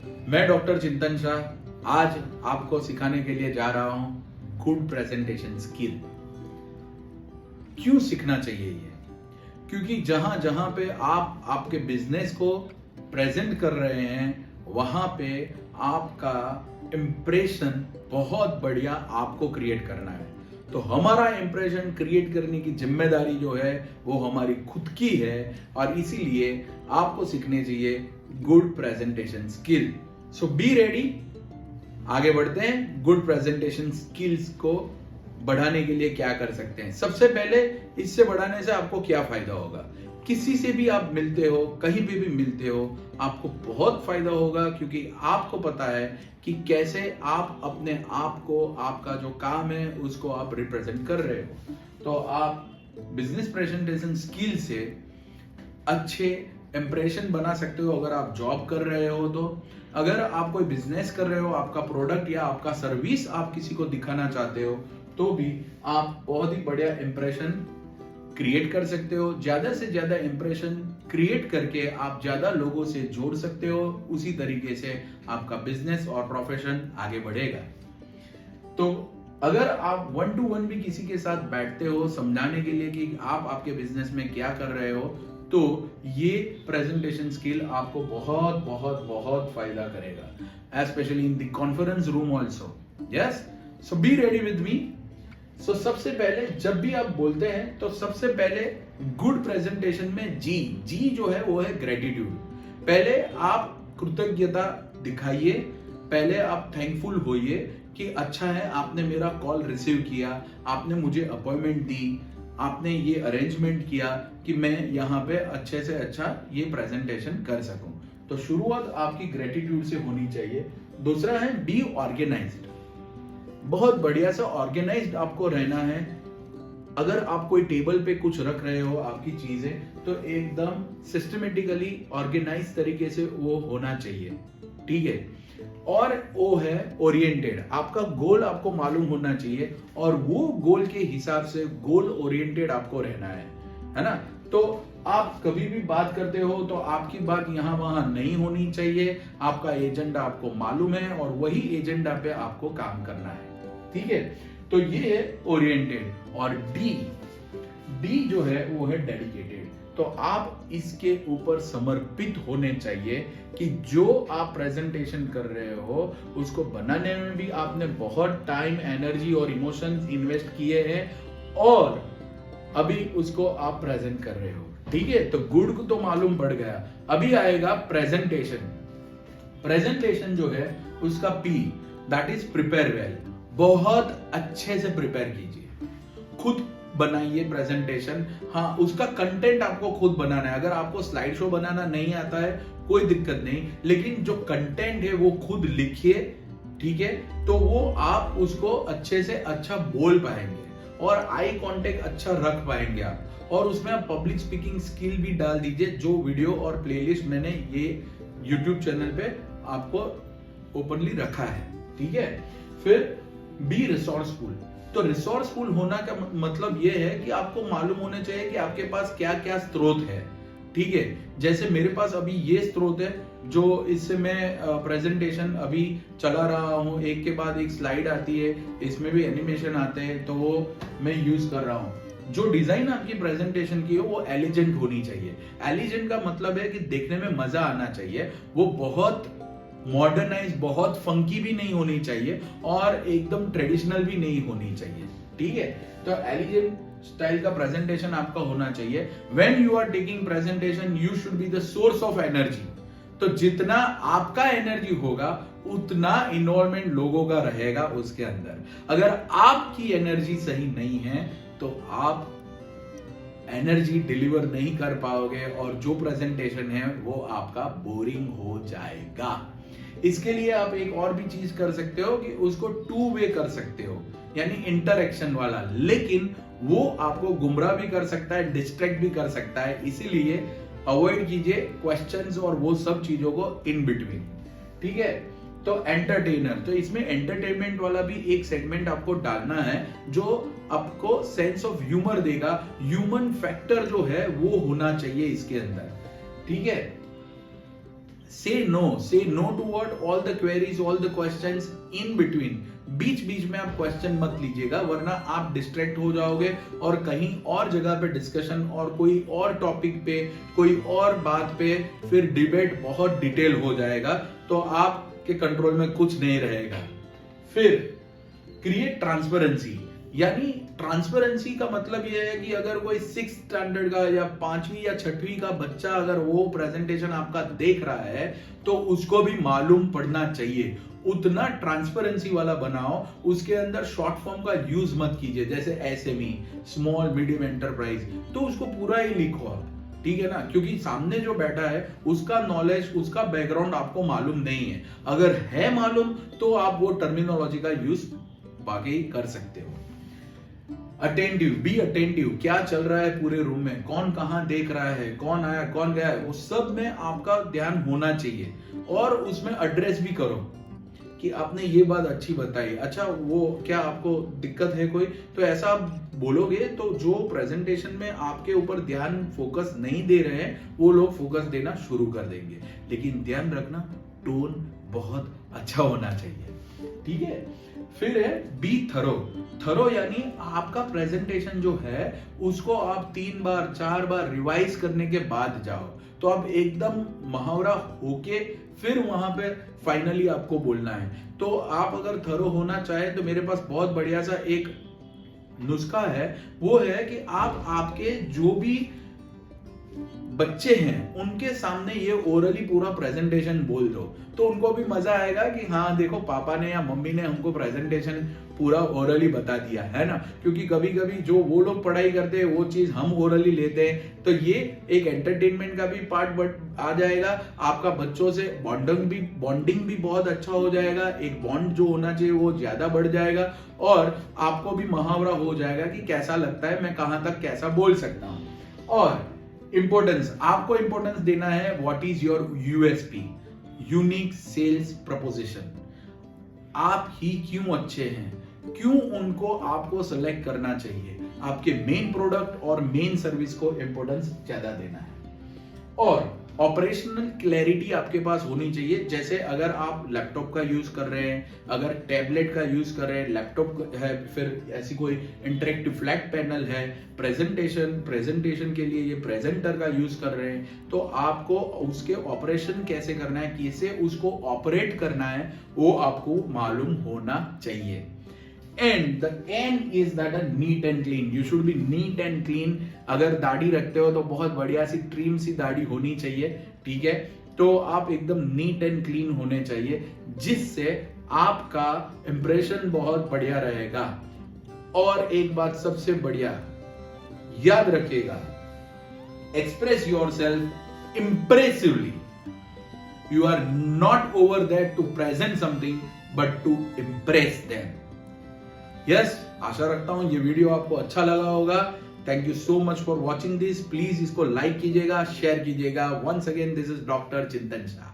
मैं डॉक्टर चिंतन शाह आज आपको सिखाने के लिए जा रहा हूं गुड प्रेजेंटेशन स्किल। क्यों सीखना चाहिए ये? क्योंकि जहां जहां पे आप आपके बिजनेस को प्रेजेंट कर रहे हैं वहां पे आपका इंप्रेशन बहुत बढ़िया आपको क्रिएट करना है। तो हमारा इंप्रेशन क्रिएट करने की जिम्मेदारी जो है वो हमारी खुद की है और इसीलिए आपको सीखने चाहिए good presentation skill. So be ready. आगे बढ़ते हैं। गुड प्रेजेंटेशन स्किल्स को बढ़ाने के लिए क्या कर सकते हैं? सबसे पहले इससे बढ़ाने से आपको क्या फायदा होगा? किसी से भी आप मिलते हो, कहीं पे भी मिलते हो, आपको बहुत फायदा होगा क्योंकि आपको पता है कि कैसे आप अपने आप को, आपका जो काम है उसको आप रिप्रेजेंट कर रहे हो। तो आप बिजनेस प्रेजेंटेशन स्किल से अच्छे इंप्रेशन बना सकते हो। अगर आप जॉब कर रहे हो तो, अगर आप कोई बिजनेस कर रहे हो, आपका प्रोडक्ट या आपका सर्विस आप किसी को दिखाना चाहते हो तो भी आप बहुत ही बढ़िया इंप्रेशन क्रिएट कर सकते हो। ज्यादा से ज्यादा इंप्रेशन क्रिएट करके आप ज्यादा लोगों से जोड़ सकते हो। उसी तरीके से आपका बिजनेस और प्रोफेशन आगे बढ़ेगा। तो अगर आप 1 to 1 भी किसी के साथ बैठते हो समझाने के लिए कि आप आपके बिजनेस में क्या कर रहे हो, तो ये प्रेजेंटेशन स्किल आपको बहुत बहुत बहुत फायदा करेगा, especially in the conference room also. Yes, so be ready with me. So सबसे पहले जब भी आप बोलते हैं तो सबसे पहले गुड प्रेजेंटेशन में जी जो है वो है ग्रेटिट्यूड। पहले आप कृतज्ञता दिखाइए, पहले आप थैंकफुल होइए कि अच्छा है आपने मेरा कॉल रिसीव किया, आपने मुझे अपॉइंटमेंट दी, आपने ये अरेंजमेंट किया कि मैं यहाँ पे अच्छे से अच्छा ये प्रेजेंटेशन कर सकूं। तो शुरुआत आपकी ग्रेटिट्यूड से होनी चाहिए। दूसरा है बी ऑर्गेनाइज्ड। बहुत बढ़िया सा ऑर्गेनाइज्ड आपको रहना है। अगर आप कोई टेबल पे कुछ रख रहे हो आपकी चीजें, तो एकदम सिस्टमेटिकली ऑर्गेनाइज तरीके से वो होना चाहिए। ठीक है। और वो है ओरिएंटेड। आपका गोल आपको मालूम होना चाहिए और वो गोल के हिसाब से गोल ओरिएंटेड आपको रहना है ना? तो आप कभी भी बात करते हो तो आपकी बात यहां वहां नहीं होनी चाहिए। आपका एजेंडा आपको मालूम है और वही एजेंडा पे आपको काम करना है। ठीक है। तो ये है ओरिएंटेड। और डी जो है वो है डेडिकेटेड। तो आप इसके ऊपर समर्पित होने चाहिए कि जो आप प्रेजेंटेशन कर रहे हो उसको बनाने में भी आपने बहुत टाइम, एनर्जी और इमोशंस इन्वेस्ट किए हैं और अभी उसको आप प्रेजेंट कर रहे हो। ठीक है। तो गुड को तो मालूम पड़ गया। अभी आएगा प्रेजेंटेशन। प्रेजेंटेशन जो है उसका P, that is prepare well. बहुत अच्छे से प्रिपेयर कीजिए, खुद बनाइए प्रेजेंटेशन। हाँ, उसका कंटेंट आपको खुद बनाना है। अगर आपको स्लाइड शो बनाना नहीं आता है कोई दिक्कत नहीं, लेकिन जो कंटेंट है वो खुद लिखिए। ठीक है। तो वो आप उसको अच्छे से अच्छा बोल पाएंगे और आई कांटेक्ट अच्छा रख पाएंगे आप। और उसमें आप पब्लिक स्पीकिंग स्किल भी डाल दीजिए, जो वीडियो और प्लेलिस्ट मैंने ये यूट्यूब चैनल पे आपको ओपनली रखा है। ठीक है। फिर बी रिसोर्सफुल। तो रिसोर्सफुल होना का मतलब यह है कि आपको मालूम होना चाहिए कि आपके पास क्या क्या स्रोत है। ठीक है। जैसे मेरे पास अभी ये स्रोत है जो इससे मैं प्रेजेंटेशन अभी चला रहा हूं, एक के बाद एक स्लाइड आती है, इसमें भी एनिमेशन आते हैं, तो वो मैं यूज कर रहा हूं। जो डिजाइन आपकी प्रेजेंटेशन की हो वो एलिजेंट होनी चाहिए। एलिजेंट का मतलब है कि देखने में मजा आना चाहिए। वो बहुत मॉडर्नाइज, बहुत फंकी भी नहीं होनी चाहिए और एकदम ट्रेडिशनल भी नहीं होनी चाहिए। ठीक है। तो एलिजेंट स्टाइल का प्रेजेंटेशन आपका होना चाहिए। When you are taking presentation you should be the source of energy. तो जितना आपका एनर्जी होगा उतना इन्वॉल्वमेंट लोगों का रहेगा उसके अंदर। अगर आपकी एनर्जी सही नहीं है तो आप एनर्जी डिलीवर नहीं कर पाओगे और जो प्रेजेंटेशन है वो आपका बोरिंग हो जाएगा। इसके लिए आप एक और भी चीज कर सकते हो कि उसको 2 वे कर सकते हो, यानी इंटरएक्शन वाला। लेकिन वो आपको गुमराह भी कर सकता है, डिस्ट्रैक्ट भी कर सकता है। इसीलिए अवॉइड कीजिए क्वेश्चंस और वो सब चीजों को इन बिटवीन। ठीक है। तो एंटरटेनर, तो इसमें एंटरटेनमेंट वाला भी एक सेगमेंट आपको डालना है जो आपको सेंस ऑफ ह्यूमर देगा। ह्यूमन फैक्टर जो है वो होना चाहिए इसके अंदर। ठीक है। say no to what, all the queries, all the questions in between. बीच बीच में आप क्वेश्चन मत लीजिएगा, वरना आप डिस्ट्रैक्ट हो जाओगे और कहीं और जगह पे डिस्कशन और कोई और टॉपिक पे, कोई और बात पे फिर डिबेट बहुत डिटेल हो जाएगा, तो आपके कंट्रोल में कुछ नहीं रहेगा। फिर क्रिएट ट्रांसपेरेंसी, यानी ट्रांसपेरेंसी का मतलब यह है कि अगर कोई 6th स्टैंडर्ड का या 5वीं या 6वीं का बच्चा अगर वो प्रेजेंटेशन आपका देख रहा है तो उसको भी मालूम पड़ना चाहिए। उतना ट्रांसपेरेंसी वाला बनाओ, उसके अंदर शॉर्ट फॉर्म का यूज मत कीजिए, जैसे एसएमई, स्मॉल मीडियम एंटरप्राइज, तो उसको पूरा ही लिखो आप, ठीक है ना, क्योंकि सामने जो बैठा है उसका नॉलेज, उसका बैकग्राउंड आपको मालूम नहीं है। अगर है मालूम तो आप वो टर्मिनोलॉजी का यूज बाकी कर सकते हो। अटेंटिव, बी अटेंटिव, क्या चल रहा है पूरे रूम में, कौन कहां देख रहा है, कौन आया कौन गया, वो सब में आपका ध्यान होना चाहिए। और उसमें एड्रेस भी करो कि आपने ये बात अच्छी बताई, अच्छा वो क्या आपको दिक्कत है कोई, तो ऐसा आप बोलोगे तो जो प्रेजेंटेशन में आपके ऊपर ध्यान फोकस नहीं दे रहे हैं वो लोग फोकस देना शुरू कर देंगे। लेकिन ध्यान रखना, टोन बहुत अच्छा होना चाहिए, ठीक है। फिर है बी थरो। थरो यानी आपका प्रेजेंटेशन जो है उसको आप 3 बार 4 बार रिवाइज करने के बाद जाओ, तो अब एकदम मुहावरा होके फिर वहां पे फाइनली आपको बोलना है। तो आप अगर थरो होना चाहे तो मेरे पास बहुत बढ़िया सा एक नुस्खा है, वो है कि आप आपके जो भी बच्चे हैं उनके सामने ये ओरली पूरा प्रेजेंटेशन बोल दो, तो उनको भी मजा आएगा कि हाँ देखो पापा ने या मम्मी ने हमको प्रेजेंटेशन पूरा ओरली बता दिया है ना। क्योंकि कभी कभी जो वो लोग पढ़ाई करते हैं वो चीज हम ओरली लेते हैं, तो ये एक एंटरटेनमेंट का भी पार्ट आ जाएगा, आपका बच्चों से बॉन्डिंग भी बहुत अच्छा हो जाएगा, एक बॉन्ड जो होना चाहिए वो ज्यादा बढ़ जाएगा, और आपको भी मुहावरा हो जाएगा कि कैसा लगता है, मैं कहां तक कैसा बोल सकता हूं। और इंपॉर्टेंस, आपको इंपॉर्टेंस देना है, what is your USP, unique sales proposition. आप ही क्यों अच्छे हैं, क्यों उनको आपको सेलेक्ट करना चाहिए, आपके मेन प्रोडक्ट और मेन सर्विस को इंपॉर्टेंस ज्यादा देना है। और ऑपरेशनल क्लैरिटी आपके पास होनी चाहिए, जैसे अगर आप लैपटॉप का यूज कर रहे हैं, अगर टैबलेट का यूज कर रहे हैं, लैपटॉप है, फिर ऐसी कोई इंटरेक्टिव फ्लैट पैनल है, प्रेजेंटेशन के लिए ये प्रेजेंटर का यूज कर रहे हैं, तो आपको उसके ऑपरेशन कैसे करना है, कैसे उसको ऑपरेट करना है, वो आपको मालूम होना चाहिए। And the end is that a neat and clean. You should be neat and clean. अगर दाढ़ी रखते हो तो बहुत बढ़िया सी ट्रिम सी दाढ़ी होनी चाहिए, ठीक है। तो आप एकदम नीट एंड क्लीन होने चाहिए, जिससे आपका इंप्रेशन बहुत बढ़िया रहेगा। और एक बात सबसे बढ़िया याद रखिएगा, express yourself impressively. You are not over that to present something but to impress them. Yes, आशा रखता हूं ये वीडियो आपको अच्छा लगा होगा। Thank you so much for watching this. Please इसको लाइक कीजिएगा, शेयर कीजिएगा। Once again this is doctor Chintan Shah.